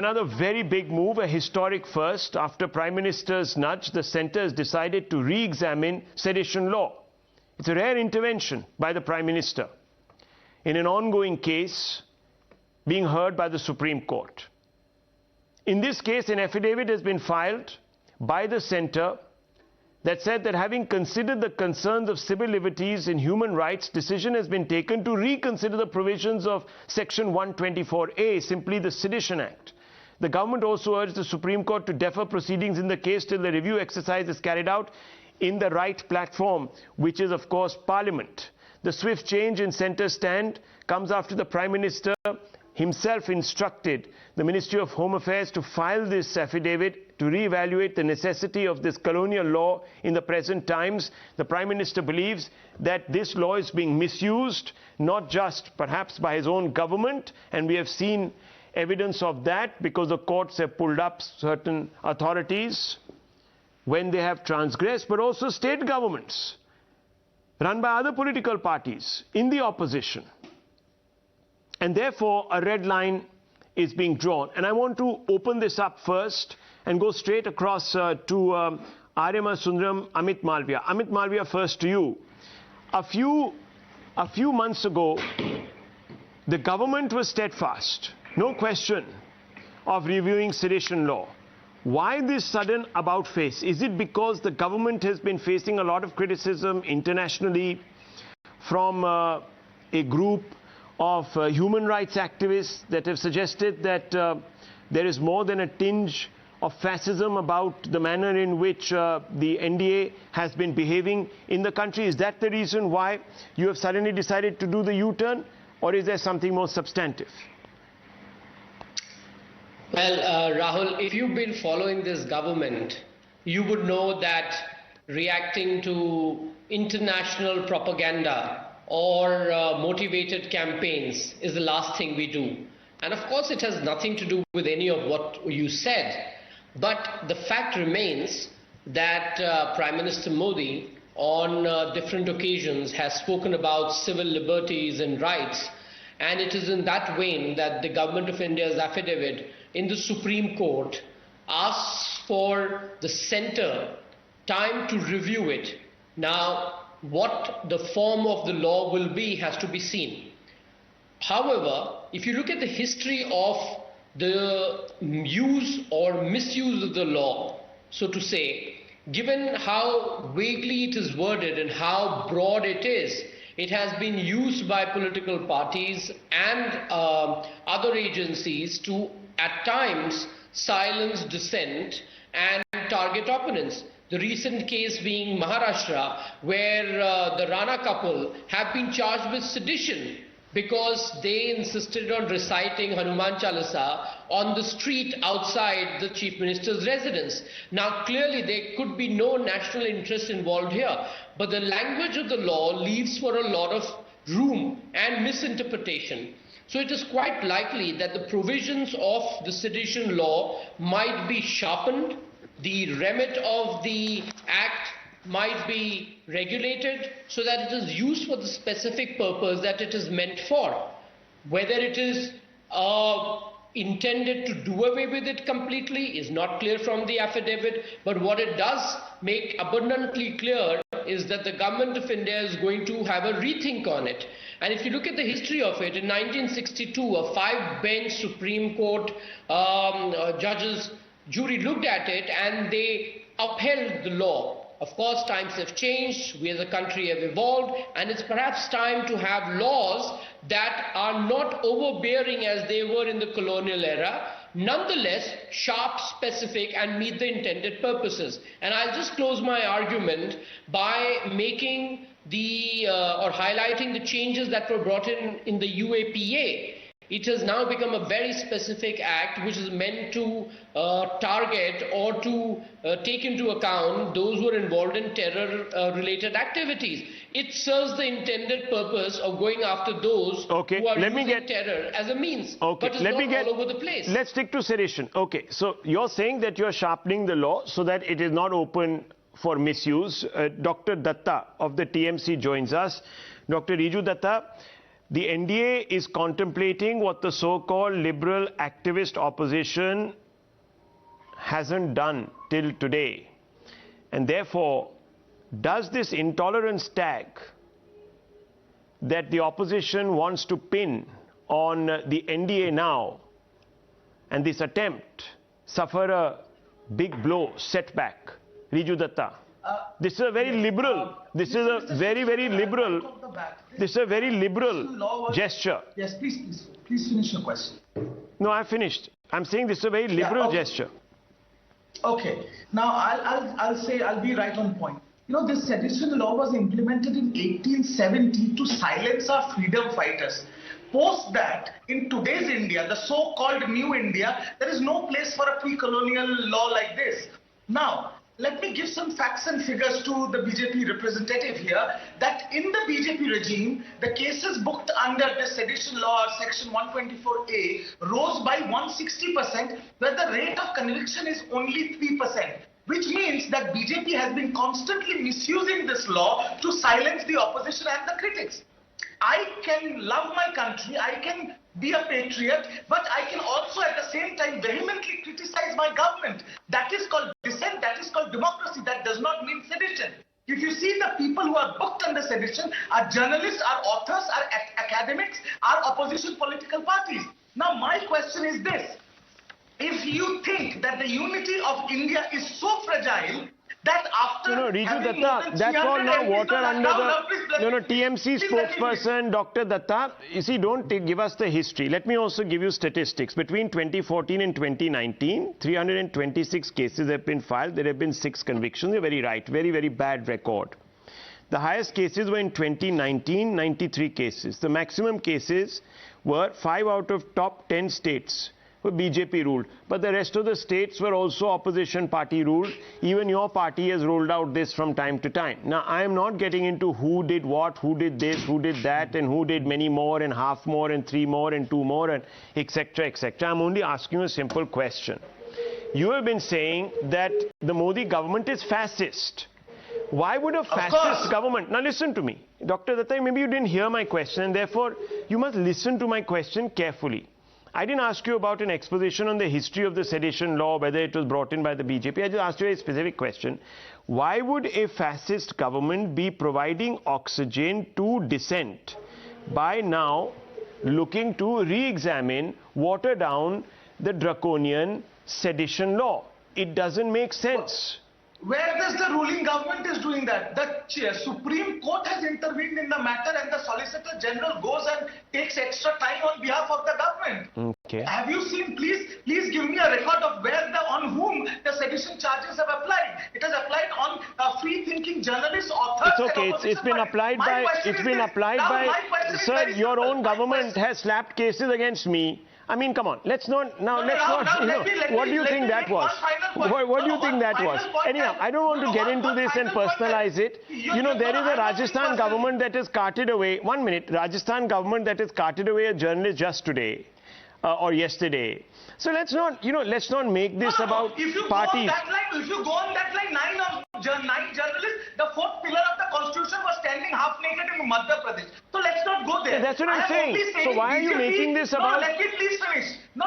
Another very big move, a historic first. After Prime Minister's nudge, the centre has decided to re-examine sedition law. It's a rare intervention by the Prime Minister in an ongoing case being heard by the Supreme Court. In this case, an affidavit has been filed by the centre that said that having considered the concerns of civil liberties and human rights, decision has been taken to reconsider the provisions of Section 124A, simply the Sedition Act. The government also urged the Supreme Court to defer proceedings in the case till the review exercise is carried out in the right platform, which is, of course, Parliament. The swift change in centre stand comes after the Prime Minister himself instructed the Ministry of Home Affairs to file this affidavit to re-evaluate the necessity of this colonial law in the present times. The Prime Minister believes that this law is being misused, not just perhaps by his own government, and we have seen evidence of that because the courts have pulled up certain authorities when they have transgressed, but also state governments run by other political parties in the opposition. And therefore, a red line is being drawn. And I want to open this up first and go straight across to Arima Sundaram, Amit Malviya. Amit Malviya, first to you. A few months ago, the government was steadfast, no question, of reviewing sedition law. Why this sudden about-face? Is it because the government has been facing a lot of criticism internationally from a group of human rights activists that have suggested that there is more than a tinge of fascism about the manner in which the NDA has been behaving in the country? Is that the reason why you have suddenly decided to do the U-turn, or is there something more substantive? Well, Rahul, if you've been following this government, you would know that reacting to international propaganda or motivated campaigns is the last thing we do. And of course, it has nothing to do with any of what you said. But the fact remains that Prime Minister Modi, on different occasions, has spoken about civil liberties and rights. And it is in that vein that the Government of India's affidavit in the Supreme Court asks for the centre time to review it. Now, what the form of the law will be has to be seen. However, if you look at the history of the use or misuse of the law, so to say, given how vaguely it is worded and how broad it is, it has been used by political parties and other agencies to, at times, silence dissent and target opponents. The recent case being Maharashtra, where the Rana couple have been charged with sedition because they insisted on reciting Hanuman Chalisa on the street outside the Chief Minister's residence. Now, clearly, there could be no national interest involved here, but the language of the law leaves for a lot of room and misinterpretation. So it is quite likely that the provisions of the sedition law might be sharpened, the remit of the act might be regulated so that it is used for the specific purpose that it is meant for. Whether it is intended to do away with it completely is not clear from the affidavit, but what it does make abundantly clear is that the Government of India is going to have a rethink on it. And if you look at the history of it, in 1962, a 5-bench Supreme Court judges jury looked at it and they upheld the law. Of course, times have changed, we as a country have evolved, and it's perhaps time to have laws that are not overbearing as they were in the colonial era, nonetheless sharp, specific, and meet the intended purposes. And I'll just close my argument by making or highlighting the changes that were brought in the UAPA. It has now become a very specific act which is meant to target or to take into account those who are involved in terror-related activities. It serves the intended purpose of going after those who are using terror as a means, but it's not all over the place. Let's stick to sedition. Okay, so you're saying that you're sharpening the law so that it is not open for misuse. Dr. Datta of the TMC joins us. Dr. Riju Datta, the NDA is contemplating what the so-called liberal activist opposition hasn't done till today. And therefore, does this intolerance tag that the opposition wants to pin on the NDA now and this attempt suffer a big blow, setback? Riju Datta. This is a very liberal, this is a very, very liberal, this is a very liberal gesture. Yes, please finish your question. No, I finished. I'm saying this is a very liberal gesture. Okay. Now, I'll be right on point. You know, this sedition law was implemented in 1870 to silence our freedom fighters. Post that, in today's India, the so-called new India, there is no place for a pre-colonial law like this. Now, let me give some facts and figures to the BJP representative here, that in the BJP regime, the cases booked under the sedition law, section 124A, rose by 160%, where the rate of conviction is only 3%. Which means that BJP has been constantly misusing this law to silence the opposition and the critics. I can love my country, I can be a patriot, but I can also at the same time vehemently criticize my government. That is called dissent, that is called democracy, that does not mean sedition. If you see the people who are booked under sedition are journalists, are authors, are academics, are opposition political parties. Now my question is this: if you think that the unity of India is so fragile that after Riju Datta, that's all now water under the TMC spokesperson Dr. Datta. You see, don't give us the history. Let me also give you statistics. Between 2014 and 2019, 326 cases have been filed. There have been 6 convictions. You're very right. Very, very bad record. The highest cases were in 2019, 93 cases. The maximum cases were 5 out of top 10 states were BJP ruled, but the rest of the states were also opposition party ruled. Even your party has rolled out this from time to time. Now, I am not getting into who did what, who did this, who did that, and who did many more, and half more, and 3 more, and 2 more, and etc., etc. I'm only asking you a simple question. You have been saying that the Modi government is fascist. Why would a fascist government... Now listen to me. Dr. Datta, maybe you didn't hear my question, and therefore you must listen to my question carefully. I didn't ask you about an exposition on the history of the sedition law, whether it was brought in by the BJP. I just asked you a specific question. Why would a fascist government be providing oxygen to dissent by now looking to re-examine, water down the draconian sedition law? It doesn't make sense. Where does the ruling government is doing that? The Supreme Court has intervened in the matter, and the Solicitor General goes and takes extra time on behalf of the government. Okay. Have you seen, please give me a record of on whom the sedition charges have applied. It has applied on free-thinking journalists, authors. It's okay. It's been applied by, sir, your own government has slapped cases against me. I mean, come on, let's not, what do you think that was? What do you think that was? Anyhow, I don't want to get into this and personalize it. You know, there is a Rajasthan government that has carted away, Rajasthan government that has carted away a journalist just today or yesterday. So let's not, let's not make this about parties. If you go on that line, 9 journalists, the 4th pillar of the constitution was standing half naked in Madhya Pradesh. So let's not go there. That's what I'm saying. So why are you making this about... No,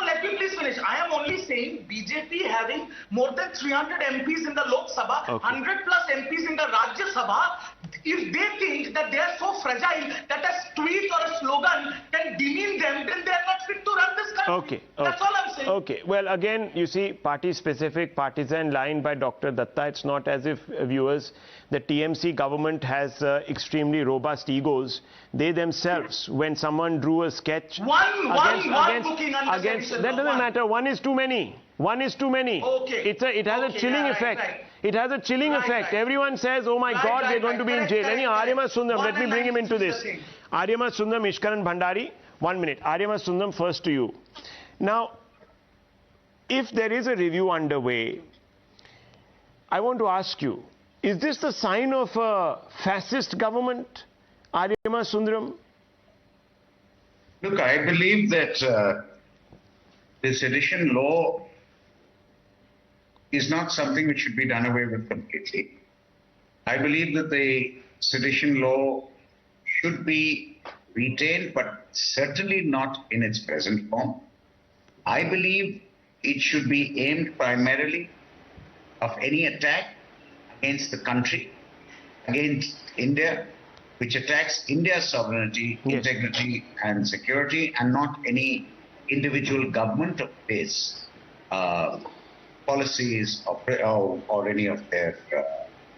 let me please finish. I am only saying BJP having more than 300 MPs in the Lok Sabha, 100 plus MPs in the Rajya Sabha, if they think that they are so fragile that a tweet or a slogan can demean them, then they are not fit to run this country. That's all I'm saying. Okay. Well, again, you see, party-specific, partisan line by Dr. Datta. It's not as if, viewers, the TMC government has extremely robust egos. They themselves, when someone drew a sketch against that doesn't matter. One is too many. One is too many. It has a chilling effect. Right. It has a chilling effect. Everyone says, oh my God, they're going to be in jail. Aryama Sundram, let me bring him into this. Aryama Sundram, Ishkaran Bhandari, 1 minute. Aryama Sundram, first to you. Now, if there is a review underway, I want to ask you, is this the sign of a fascist government, Aryama Sundram? Look, I believe that the sedition law is not something which should be done away with completely. I believe that the sedition law should be retained, but certainly not in its present form. I believe it should be aimed primarily of any attack against the country, against India, which attacks India's sovereignty, integrity and security, and not any individual government of its policies or any of their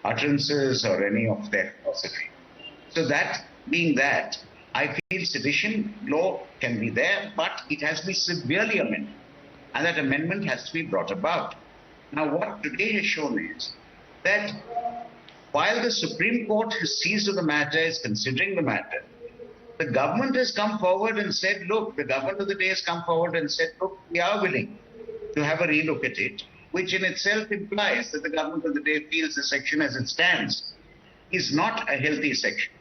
utterances or any of their philosophy. So that being that, I feel sedition law can be there, but it has to be severely amended. And that amendment has to be brought about. Now, what today has shown is that while the Supreme Court has seized of the matter, is considering the matter, the government has come forward and said, look, the government of the day has come forward and said, look, we are willing to have a relook at it, which in itself implies that the government of the day feels the section as it stands is not a healthy section.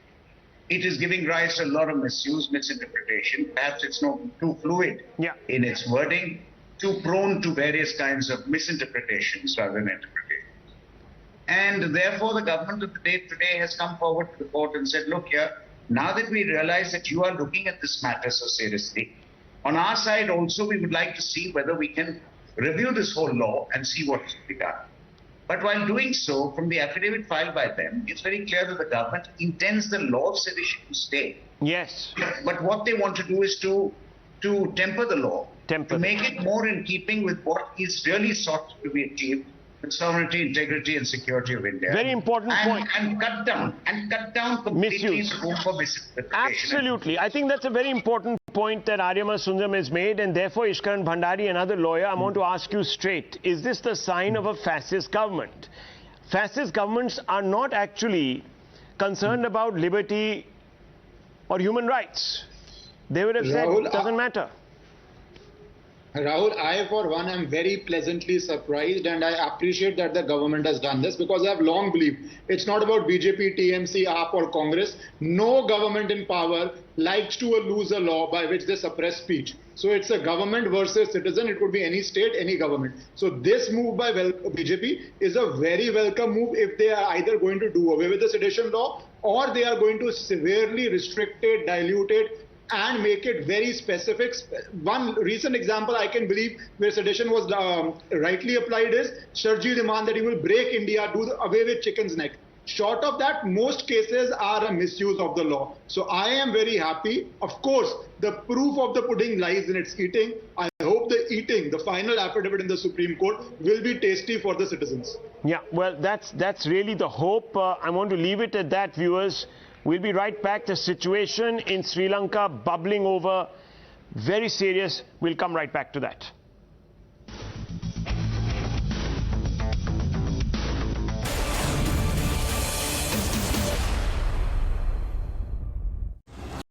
It is giving rise to a lot of misuse, misinterpretation. Perhaps it's not too fluid in its wording, too prone to various kinds of misinterpretations rather than interpretations. And therefore, the government of the day today has come forward to the court and said, look here, now that we realize that you are looking at this matter so seriously, on our side also we would like to see whether we can review this whole law and see what should be done. But while doing so, from the affidavit filed by them, it's very clear that the government intends the law of sedition to stay. Yes. But what they want to do is to temper the law, to make it more in keeping with what is really sought to be achieved, the sovereignty, integrity and security of India. Very important point. And cut down completely Misuse. the room for misinterpretation. Absolutely. I think that's a very important point that Aryama Sundaram has made, and therefore Ishkaran Bhandari, another lawyer, I want to ask you straight. Is this the sign of a fascist government? Fascist governments are not actually concerned about liberty or human rights. They would have said, it doesn't matter. Rahul, I for one am very pleasantly surprised, and I appreciate that the government has done this, because I have long believed it's not about BJP, TMC, AAP or Congress. No government in power likes to lose a law by which they suppress speech. So it's a government versus citizen. It could be any state, any government. So this move by BJP is a very welcome move if they are either going to do away with the sedition law or they are going to severely restrict it, dilute it, and make it very specific. One recent example I can believe where sedition was rightly applied is Sharji demand that he will break India, do away with chicken's neck. Short of that, most cases are a misuse of the law. So I am very happy. Of course, the proof of the pudding lies in its eating. I hope the final affidavit in the Supreme Court will be tasty for the citizens. Yeah, well, that's really the hope. I want to leave it at that, viewers. We'll be right back. The situation in Sri Lanka bubbling over, very serious. We'll come right back to that.